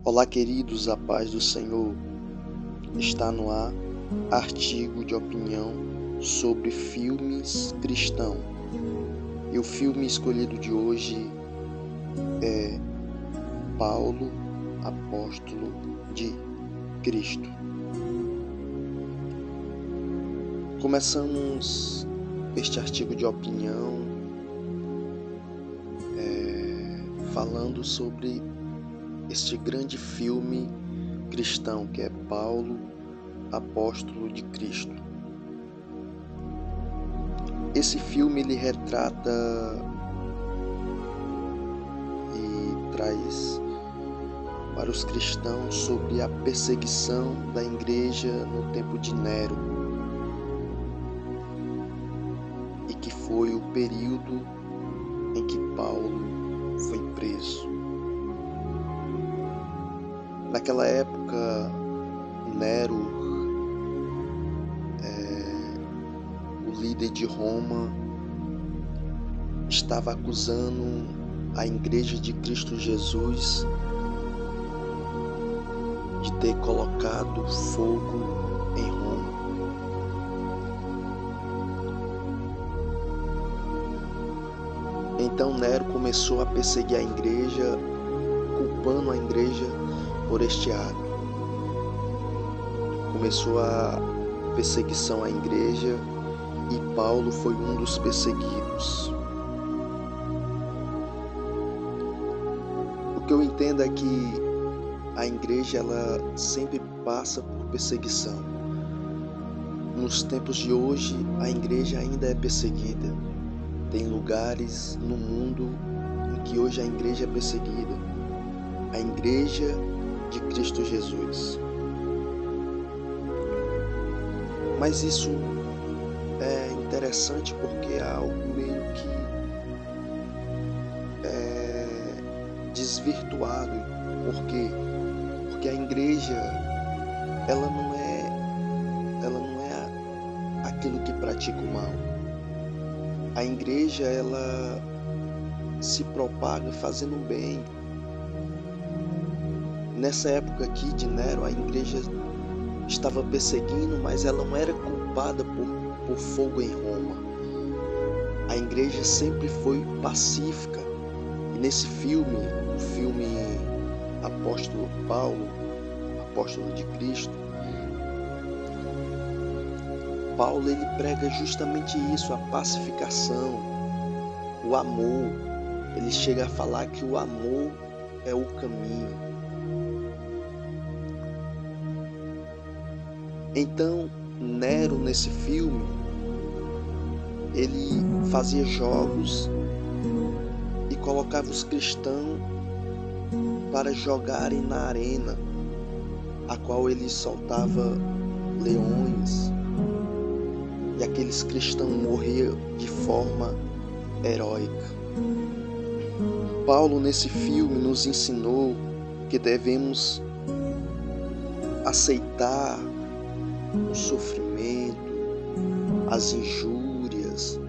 Olá, queridos, a paz do Senhor. Está no ar artigo de opinião sobre filmes cristãos. E o filme escolhido de hoje é Paulo, apóstolo de Cristo. Começamos este artigo de opinião falando sobre este grande filme cristão que é Paulo, apóstolo de Cristo. Esse filme ele retrata e traz para os cristãos sobre a perseguição da igreja no tempo de Nero, e que foi o período em que Paulo foi preso. Naquela época, Nero, o líder de Roma, estava acusando a Igreja de Cristo Jesus de ter colocado fogo em Roma. Então Nero começou a perseguir a igreja, culpando a igreja por este ato. Começou a perseguição à igreja e Paulo foi um dos perseguidos. O que eu entendo é que a igreja ela sempre passa por perseguição. Nos tempos de hoje, a igreja ainda é perseguida. Tem lugares no mundo em que hoje a igreja é perseguida. A igreja de Cristo Jesus. Mas isso é interessante porque é algo meio que desvirtuado. Por quê? Porque a igreja ela não é aquilo que pratica o mal. A igreja ela se propaga fazendo bem. Nessa época aqui de Nero, a igreja estava perseguindo, mas ela não era culpada por fogo em Roma. A igreja sempre foi pacífica. E nesse filme, o filme Apóstolo Paulo, Apóstolo de Cristo, Paulo ele prega justamente isso, a pacificação, o amor. Ele chega a falar que o amor é o caminho. Então, Nero nesse filme, ele fazia jogos e colocava os cristãos para jogarem na arena, a qual ele soltava leões, e aqueles cristãos morriam de forma heróica. Paulo nesse filme nos ensinou que devemos aceitar o sofrimento, as injúrias,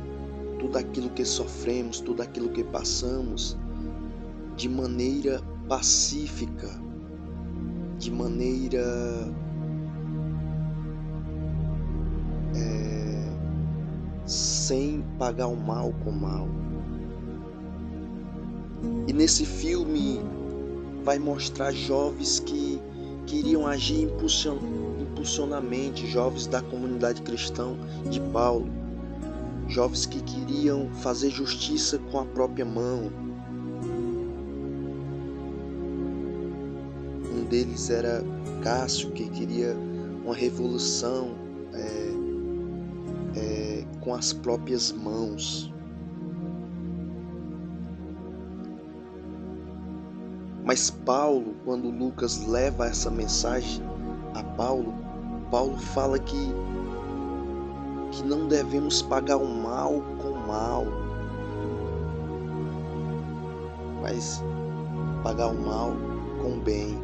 tudo aquilo que sofremos, tudo aquilo que passamos, de maneira pacífica, de maneira sem pagar o mal com o mal. E nesse filme vai mostrar jovens que queriam agir impulsionamente, jovens da comunidade cristã de Paulo, jovens que queriam fazer justiça com a própria mão. Um deles era Cássio, que queria uma revolução com as próprias mãos. Mas Paulo, quando Lucas leva essa mensagem a Paulo fala que não devemos pagar o mal com o mal, mas pagar o mal com o bem.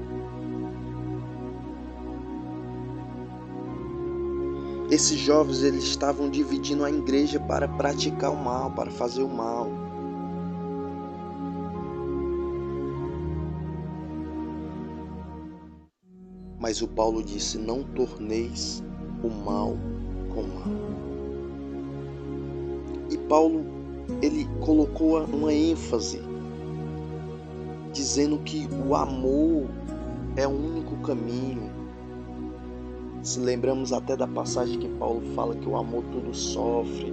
Esses jovens eles estavam dividindo a igreja para praticar o mal, para fazer o mal. Mas o Paulo disse: não torneis o mal com mal. E Paulo, ele colocou uma ênfase, dizendo que o amor é o único caminho. Se lembramos até da passagem que Paulo fala que o amor tudo sofre,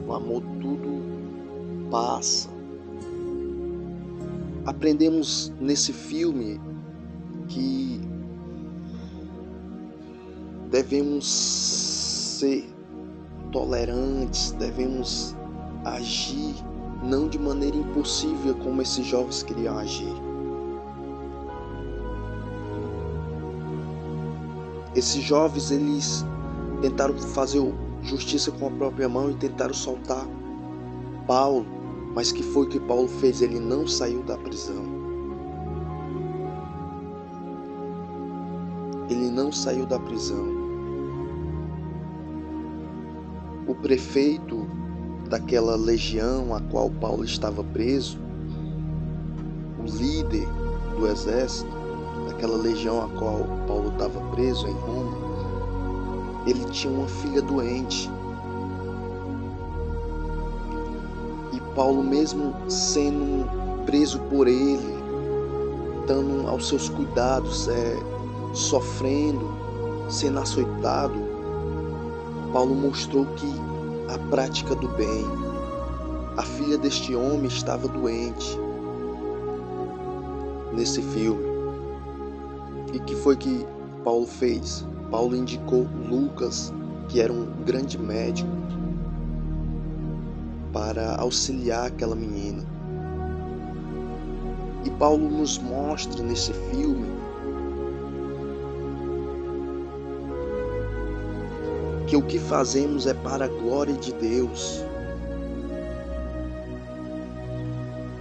o amor tudo passa. Aprendemos nesse filme que devemos ser tolerantes, devemos agir não de maneira impossível como esses jovens queriam agir. Esses jovens, eles tentaram fazer justiça com a própria mão e tentaram soltar Paulo, mas que foi que Paulo fez? Ele não saiu da prisão. Ele não saiu da prisão. O prefeito daquela legião a qual Paulo estava preso, o líder do exército daquela legião a qual Paulo estava preso em Roma, ele tinha uma filha doente. E Paulo, mesmo sendo preso por ele, estando aos seus cuidados, sofrendo, sendo açoitado, Paulo mostrou que a prática do bem. A filha deste homem estava doente nesse filme. E que foi que Paulo fez? Paulo indicou Lucas, que era um grande médico, para auxiliar aquela menina. E Paulo nos mostra nesse filme que o que fazemos é para a glória de Deus.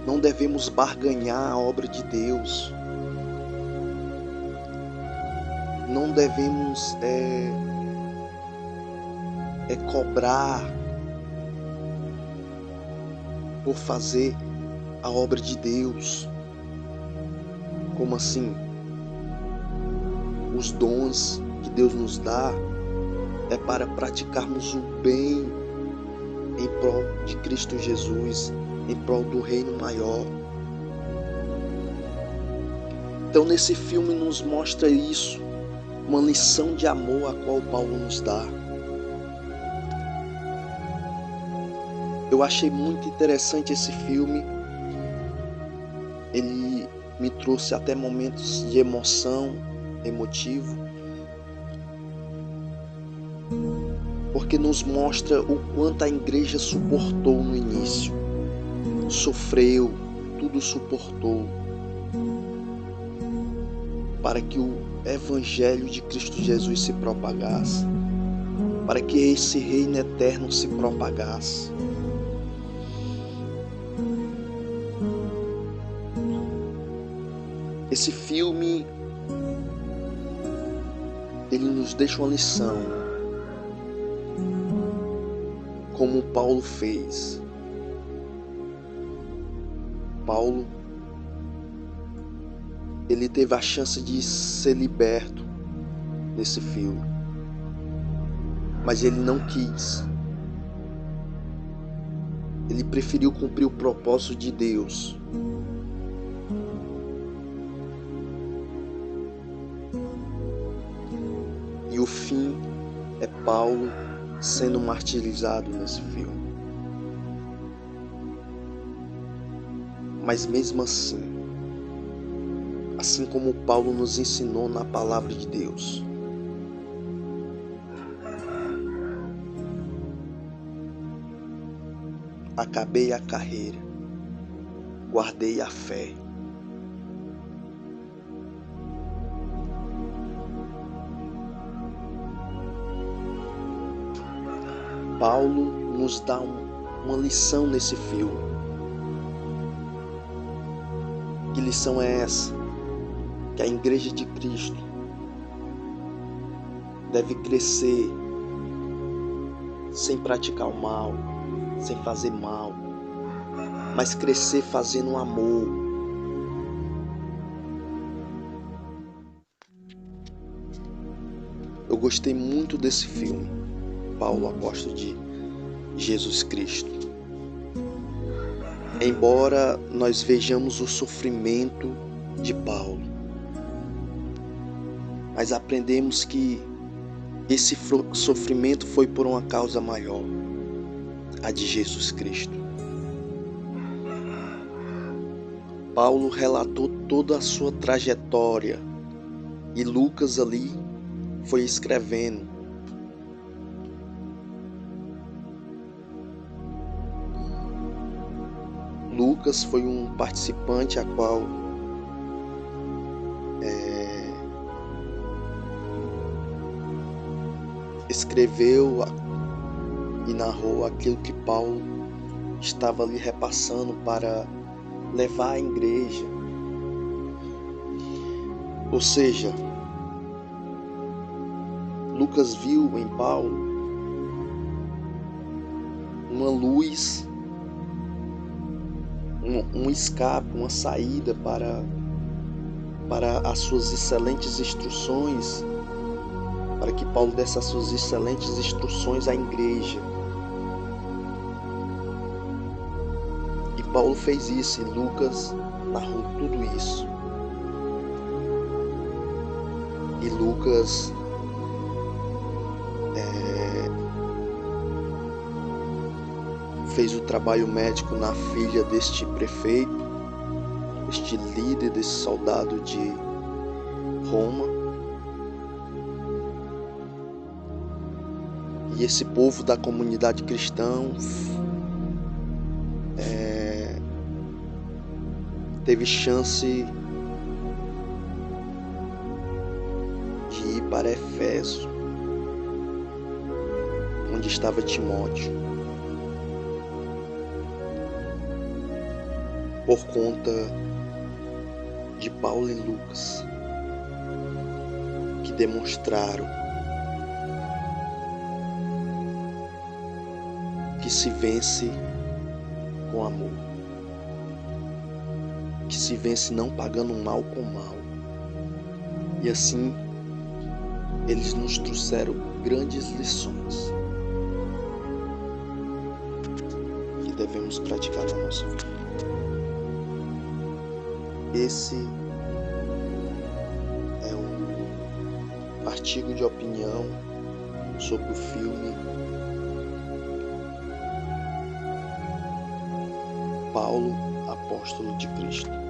Não devemos barganhar a obra de Deus. Não devemos cobrar por fazer a obra de Deus. Como assim? Os dons que Deus nos dá é para praticarmos o bem em prol de Cristo Jesus, em prol do reino maior. Então nesse filme nos mostra isso, uma lição de amor a qual Paulo nos dá. Eu achei muito interessante esse filme. Ele me trouxe até momentos de emotivo, porque nos mostra o quanto a igreja suportou no início, sofreu, tudo suportou, para que o Evangelho de Cristo Jesus se propagasse, para que esse reino eterno se propagasse. Esse filme, ele nos deixa uma lição, como Paulo fez. Paulo, ele teve a chance de ser liberto nesse filme, mas ele não quis. Ele preferiu cumprir o propósito de Deus. E o fim é Paulo sendo martirizado nesse filme. Mas mesmo assim como Paulo nos ensinou na palavra de Deus, acabei a carreira, guardei a fé. Paulo nos dá uma lição nesse filme. Que lição é essa? Que a igreja de Cristo deve crescer sem praticar o mal, sem fazer mal, mas crescer fazendo amor. Eu gostei muito desse filme, Paulo, apóstolo de Jesus Cristo. Embora nós vejamos o sofrimento de Paulo, mas aprendemos que esse sofrimento foi por uma causa maior, a de Jesus Cristo. Paulo relatou toda a sua trajetória e Lucas ali foi escrevendo. Lucas foi um participante a qual escreveu e narrou aquilo que Paulo estava ali repassando para levar à igreja. Ou seja, Lucas viu em Paulo uma luz, um escape, uma saída para as suas excelentes instruções, para que Paulo desse as suas excelentes instruções à igreja. E Paulo fez isso, e Lucas narrou tudo isso. E Lucas fez o trabalho médico na filha deste prefeito, este líder, desse soldado de Roma. E esse povo da comunidade cristã teve chance de ir para Éfeso, onde estava Timóteo, por conta de Paulo e Lucas, que demonstraram que se vence com amor, que se vence não pagando mal com mal. E assim eles nos trouxeram grandes lições que devemos praticar na nossa vida. Esse é um artigo de opinião sobre o filme Paulo, apóstolo de Cristo.